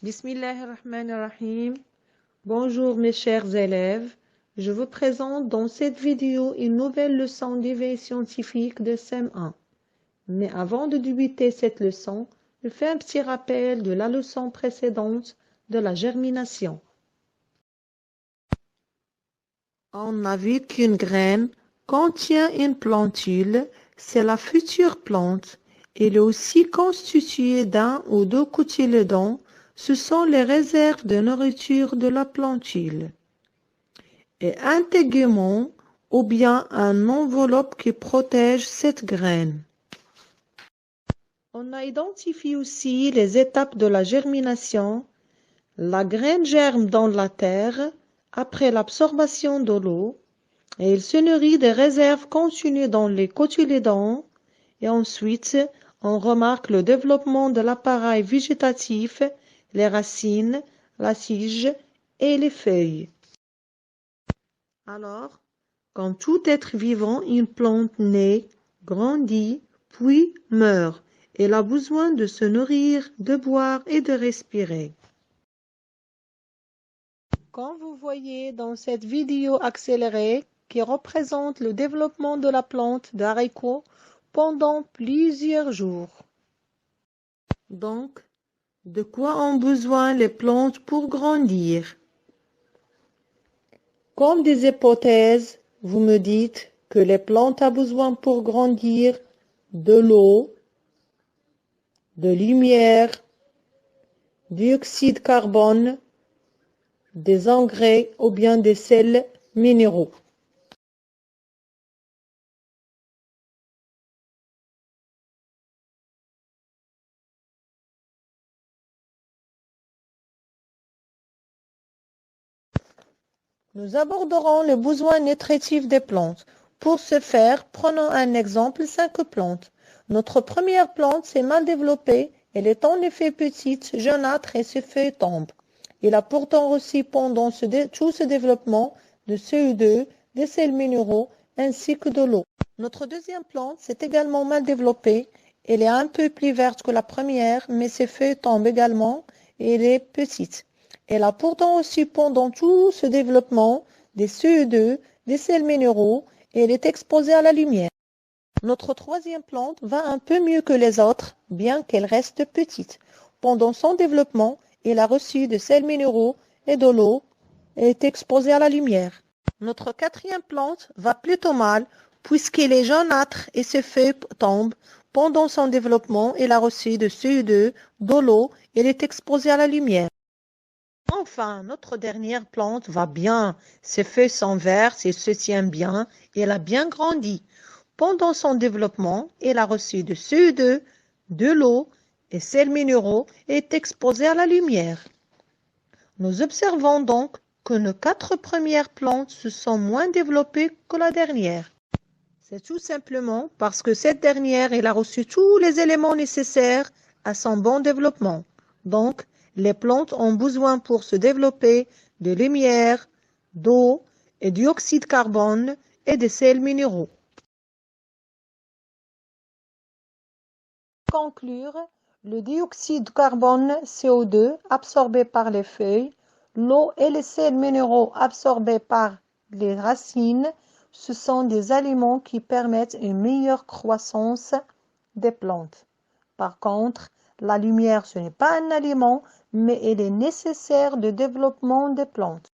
Bismillahirrahmanirrahim. Bonjour mes chers élèves, je vous présente dans cette vidéo une nouvelle leçon d'éveil scientifique de CM1. Mais avant de débuter cette leçon, je fais un petit rappel de la leçon précédente de la germination. On a vu qu'une graine contient une plantule, c'est la future plante. Elle est aussi constituée d'un ou deux cotylédons. Ce sont les réserves de nourriture de la plantule. Et un tégument ou bien une enveloppe qui protège cette graine. On a identifié aussi les étapes de la germination. La graine germe dans la terre après l'absorption de l'eau et il se nourrit des réserves contenues dans les cotylédons. Et ensuite, on remarque le développement de l'appareil végétatif, les racines, la tige et les feuilles. Alors, comme tout être vivant, une plante naît, grandit, puis meurt. Elle a besoin de se nourrir, de boire et de respirer. Comme vous voyez dans cette vidéo accélérée qui représente le développement de la plante d'haricot pendant plusieurs jours. Donc, de quoi ont besoin les plantes pour grandir? Comme des hypothèses, vous me dites que les plantes ont besoin pour grandir de l'eau, de lumière, dioxyde de carbone, des engrais ou bien des sels minéraux. Nous aborderons les besoins nutritifs des plantes. Pour ce faire, prenons un exemple 5 plantes. Notre première plante s'est mal développée. Elle est en effet petite, jaunâtre et ses feuilles tombent. Il a pourtant reçu pendant tout ce développement de CO2, des sels minéraux ainsi que de l'eau. Notre deuxième plante s'est également mal développée. Elle est un peu plus verte que la première, mais ses feuilles tombent également et elle est petite. Elle a pourtant reçu pendant tout ce développement des CO2, des sels minéraux et elle est exposée à la lumière. Notre troisième plante va un peu mieux que les autres, bien qu'elle reste petite. Pendant son développement, elle a reçu des sels minéraux et de l'eau et est exposée à la lumière. Notre quatrième plante va plutôt mal puisqu'elle est jaunâtre et ses feuilles tombent. Pendant son développement, elle a reçu de CO2, de l'eau et elle est exposée à la lumière. Enfin, notre dernière plante va bien. Ses feuilles sont vertes et se tient bien et elle a bien grandi. Pendant son développement, elle a reçu de CO2, de l'eau et sels minéraux et est exposée à la lumière. Nous observons donc que nos 4 premières plantes se sont moins développées que la dernière. C'est tout simplement parce que cette dernière, elle a reçu tous les éléments nécessaires à son bon développement. Donc, les plantes ont besoin pour se développer de lumière, d'eau et dioxyde de carbone et de sels minéraux. Pour conclure, le dioxyde de carbone CO2 absorbé par les feuilles, l'eau et les sels minéraux absorbés par les racines, ce sont des aliments qui permettent une meilleure croissance des plantes. Par contre, la lumière, ce n'est pas un aliment, mais elle est nécessaire au développement des plantes.